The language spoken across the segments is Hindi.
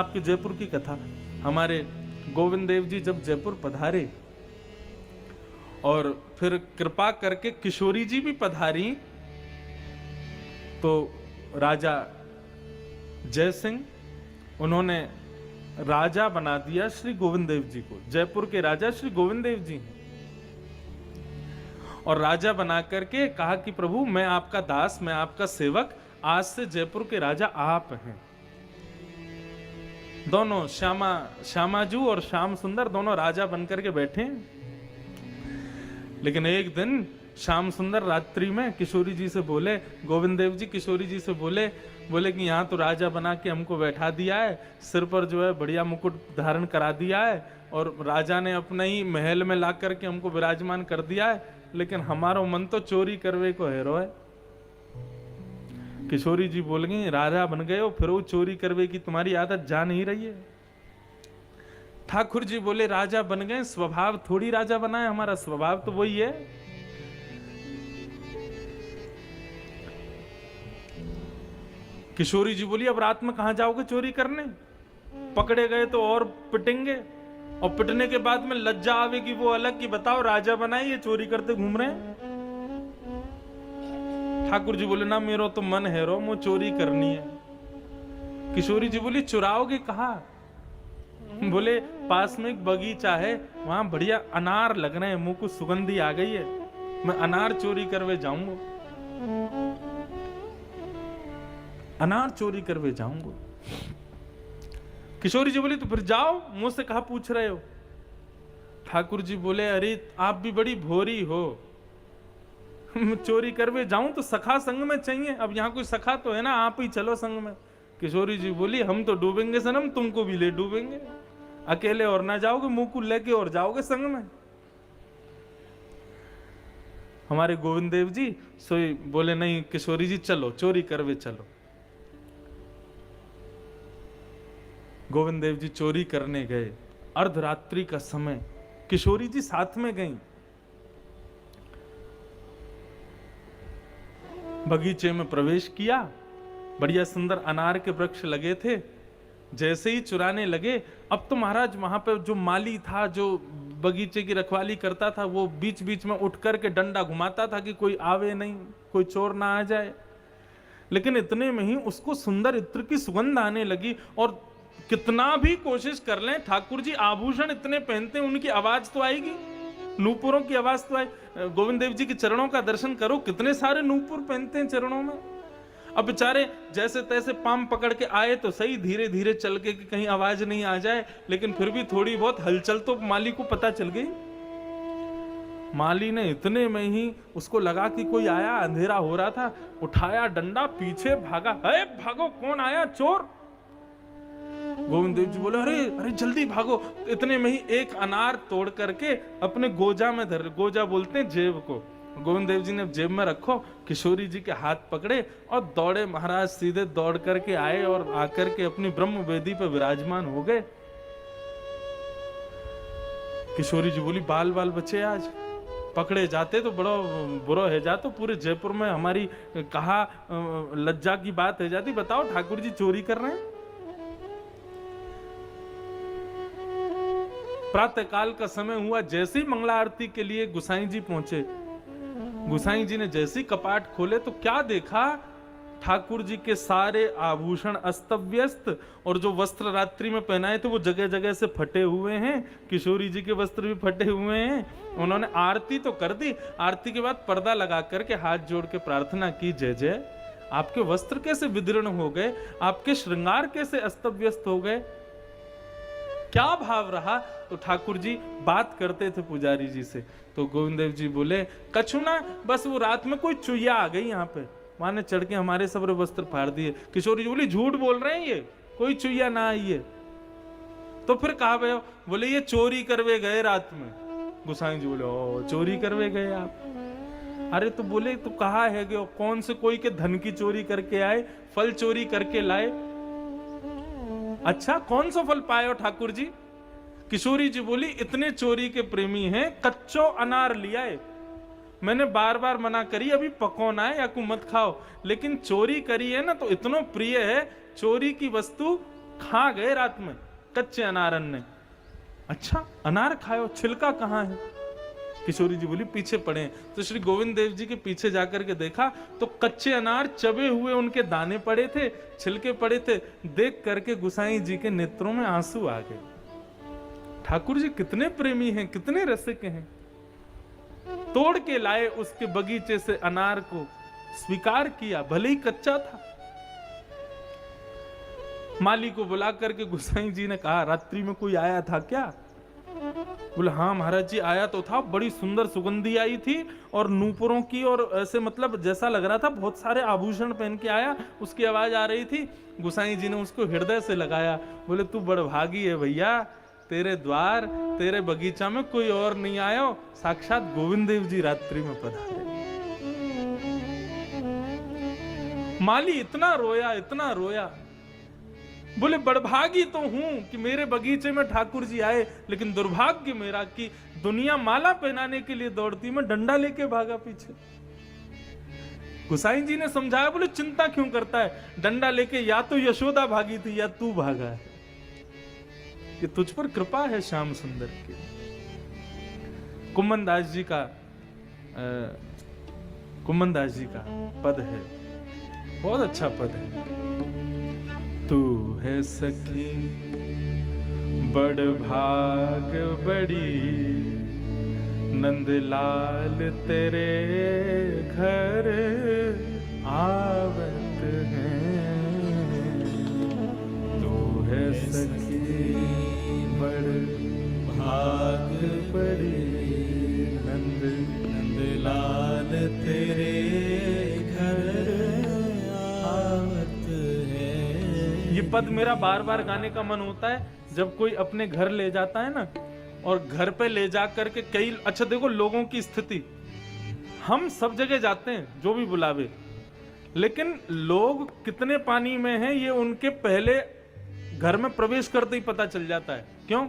आपकी जयपुर की कथा। हमारे गोविंद देव जी जब जयपुर पधारे और फिर कृपा करके किशोरी जी भी पधारी, तो राजा जय सिंह उन्होंने राजा बना दिया श्री गोविंद देव जी को। जयपुर के राजा श्री गोविंद देव जी हैं, और राजा बना करके कहा कि प्रभु मैं आपका दास, मैं आपका सेवक, आज से जयपुर के राजा आप हैं। दोनों श्यामाजू और श्याम सुंदर दोनों राजा बनकर के बैठे। लेकिन एक दिन श्याम सुंदर रात्रि में किशोरी जी से बोले, गोविंद देव जी किशोरी जी से बोले कि यहाँ तो राजा बना के हमको बैठा दिया है, सिर पर जो है बढ़िया मुकुट धारण करा दिया है, और राजा ने अपने ही महल में ला करके हमको विराजमान कर दिया है, लेकिन हमारा मन तो चोरी करवे को हेरो है। किशोरी जी बोल गई, राजा बन गए हो, फिर वो चोरी करवे की तुम्हारी आदत जा नहीं रही है। ठाकुर जी बोले, राजा बन गए, स्वभाव थोड़ी राजा बना है, हमारा स्वभाव तो वही है। किशोरी जी बोली, अब रात में कहां जाओगे चोरी करने? पकड़े गए तो और पिटेंगे, और पिटने के बाद में लज्जा आवेगी वो अलग, कि बताओ राजा बनाए ये चोरी करते घूम रहे हैं। ठाकुर जी बोले, ना मेरो तो मन है रो, मुझे चोरी करनी है। किशोरी जी बोली, चुराओगे कहा? बोले, पास में एक बगीचा है, वहां बढ़िया अनार लग रहे हैं, मुंह को सुगंधी आ गई है, मैं अनार चोरी करवे जाऊंगा, अनार चोरी करवे जाऊंगा। किशोरी जी बोली, तो फिर जाओ, मुझसे कहा पूछ रहे हो? ठाकुर जी बोले, अरे आप भी बड़ी भोरी हो, चोरी करवे जाऊं तो सखा संग में चाहिए, अब यहाँ कोई सखा तो है ना, आप ही चलो संग में। किशोरी जी बोली, हम तो डूबेंगे सनम, तुमको भी ले डूबेंगे, अकेले और ना जाओगे, मुंह को लेके और जाओगे संग में। हमारे गोविंद देव जी सोई बोले, नहीं किशोरी जी चलो, चोरी करवे चलो। गोविंद देव जी चोरी करने गए, अर्धरात्रि का समय, किशोरी जी साथ में गईं। बगीचे में प्रवेश किया, बढ़िया सुंदर अनार के वृक्ष लगे थे। जैसे ही चुराने लगे, अब तो महाराज वहां पे जो माली था, जो बगीचे की रखवाली करता था, वो बीच बीच में उठ करके डंडा घुमाता था कि कोई आवे नहीं, कोई चोर ना आ जाए। लेकिन इतने में ही उसको सुंदर इत्र की सुगंध आने लगी, और कितना भी कोशिश कर लें, ठाकुर जी आभूषण इतने पहनते हैं, उनकी आवाज तो आएगी, नूपुरों की आवाज तो आए। गोविंद देव जी के चरणों का दर्शन करो, कितने सारे नूपुर पहनते हैं चरणों में। अब बेचारे जैसे तैसे पाम पकड़ के आए तो सही, धीरे धीरे चल के कि कहीं आवाज नहीं आ जाए, लेकिन फिर भी थोड़ी बहुत हलचल तो माली को पता चल गई। माली ने इतने में ही उसको लगा कि कोई आया, अंधेरा हो रहा था, उठाया डंडा, पीछे भागा, है भागो, कौन आया? चोर। गोविंद देव जी बोले, अरे अरे जल्दी भागो। इतने में ही एक अनार तोड़ करके अपने गोजा में धर, गोजा बोलते हैं जेब को, गोविंद देव जी ने जेब में रखो, किशोरी जी के हाथ पकड़े और दौड़े महाराज, सीधे दौड़ करके आए और आकर के अपनी ब्रह्म वेदी पे विराजमान हो गए। किशोरी जी बोली, बाल बाल बचे, आज पकड़े जाते तो बड़ा बुरा है जाता, पूरे जयपुर में हमारी कहा लज्जा की बात है जाती। बताओ ठाकुर जी चोरी कर रहे हैं। प्रातः काल का समय हुआ, जैसे ही मंगला आरती के लिए गुसाई जी पहुंचे, गुसाई जी ने जैसे ही कपाट खोले तो क्या देखा, ठाकुर जी के सारे आभूषण अस्त व्यस्त, और जो वस्त्र रात्रि में पहनाए थे वो जगह जगह से फटे हुए हैं। किशोरी जी के वस्त्र भी फटे हुए हैं। उन्होंने आरती तो कर दी, आरती के बाद पर्दा लगा करके हाथ जोड़ के प्रार्थना की, जय जय, आपके वस्त्र कैसे विदीर्ण हो गए, आपके श्रृंगार कैसे अस्त व्यस्त हो गए, क्या भाव रहा? तो ठाकुर जी बात करते थे पुजारी जी से, तो गोविंद देव जी बोले, कछु ना, बस वो रात में कोई चुईया आ गई यहाँ पे, वहां ने चढ़ के हमारे सब वस्त्र फाड़ दिए। किशोरी जी बोली, झूठ बोल रहे हैं, ये कोई चुईया ना आई है। तो फिर कहा भैया? बोले, ये चोरी करवे गए रात में। गुसाई जी बोले, ओ चोरी करवे गए आप? अरे तो बोले, तो कहा है कि कौन से कोई के धन की चोरी करके आए, फल चोरी करके लाए? अच्छा, कौन सा फल पाए हो ठाकुर जी? किशोरी जी बोली, इतने चोरी के प्रेमी हैं, कच्चो अनार लिया है, मैंने बार बार मना करी, अभी पको ना है या को मत खाओ, लेकिन चोरी करी है ना तो इतना प्रिय है, चोरी की वस्तु खा गए रात में कच्चे अनारन ने। अच्छा अनार खाओ, छिलका कहाँ है? किशोरी जी बोली पीछे पड़े हैं। तो श्री गोविंद देव जी के पीछे जाकर के देखा तो कच्चे अनार चबे हुए उनके दाने पड़े थे, छिलके पड़े थे। देख करके गुसाई जी के नेत्रों में आंसू आ गए। ठाकुर जी कितने प्रेमी हैं, कितने रसिक हैं। तोड़ के लाए उसके बगीचे से अनार को, स्वीकार किया, भले ही कच्चा था। माली को बुला करके गुसाई जी ने कहा रात्रि में कोई आया था क्या? बोले हाँ महाराज जी आया तो था, बड़ी सुंदर सुगंधी आई थी और नूपुरों की, और ऐसे मतलब जैसा लग रहा था बहुत सारे आभूषण पहन के आया, उसकी आवाज आ रही थी। गुसाई जी ने उसको हृदय से लगाया। बोले तू बड़भागी है भैया, तेरे द्वार तेरे बगीचा में कोई और नहीं आया, साक्षात गोविंद देव जी रात्रि में पधारे। माली इतना रोया, इतना रोया। बोले बड़भागी तो हूं कि मेरे बगीचे में ठाकुर जी आए, लेकिन दुर्भाग्य मेरा कि दुनिया माला पहनाने के लिए दौड़ती, मैं डंडा लेके भागा पीछे। गुसाई जी ने समझाया, बोले चिंता क्यों करता है, डंडा लेके या तो यशोदा भागी थी या तू भागा है। ये तुझ पर कृपा है श्याम सुंदर की। कुम्मन दास जी का पद है, बहुत अच्छा पद है। तू है सखी बड़ भाग बड़ी, नंदलाल तेरे घर आवत है। तू है सखी बड़ भाग बड़ी, नंदलाल तेरे घर आवत है। ये पद मेरा बार बार गाने का मन होता है जब कोई अपने घर ले जाता है ना, और घर पे ले जा करके कई, अच्छा देखो लोगों की स्थिति, हम सब जगह जाते हैं जो भी बुलावे, लेकिन लोग कितने पानी में हैं ये उनके पहले घर में प्रवेश करते ही पता चल जाता है। क्यों?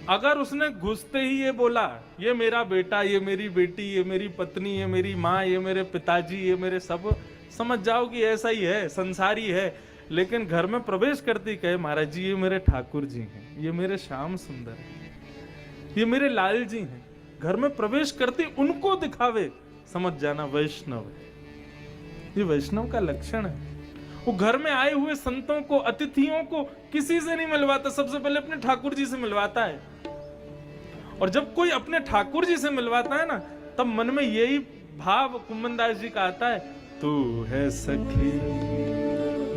अगर उसने घुसते ही ये बोला ये मेरा बेटा, ये मेरी बेटी, ये मेरी पत्नी, ये मेरी माँ, ये मेरे पिताजी, ये मेरे सब, समझ जाओ कि ऐसा ही है, संसारी है। लेकिन घर में प्रवेश करते ही कहे महाराज जी ये मेरे ठाकुर जी हैं, ये मेरे श्याम सुंदर हैं, ये मेरे लाल जी हैं, घर में प्रवेश करते उनको दिखावे, समझ जाना वैष्णव है। ये वैष्णव का लक्षण है। वो घर में आए हुए संतों को, अतिथियों को किसी से नहीं मिलवाता, सबसे पहले अपने ठाकुर जी से मिलवाता है। और जब कोई अपने ठाकुर जी से मिलवाता है ना, तब मन में यही भाव कुम्मन दास जी का आता है, तू है सखी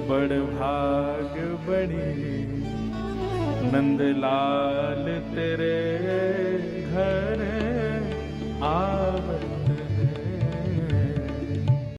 बड़ भाग बड़ी, नंदलाल तेरे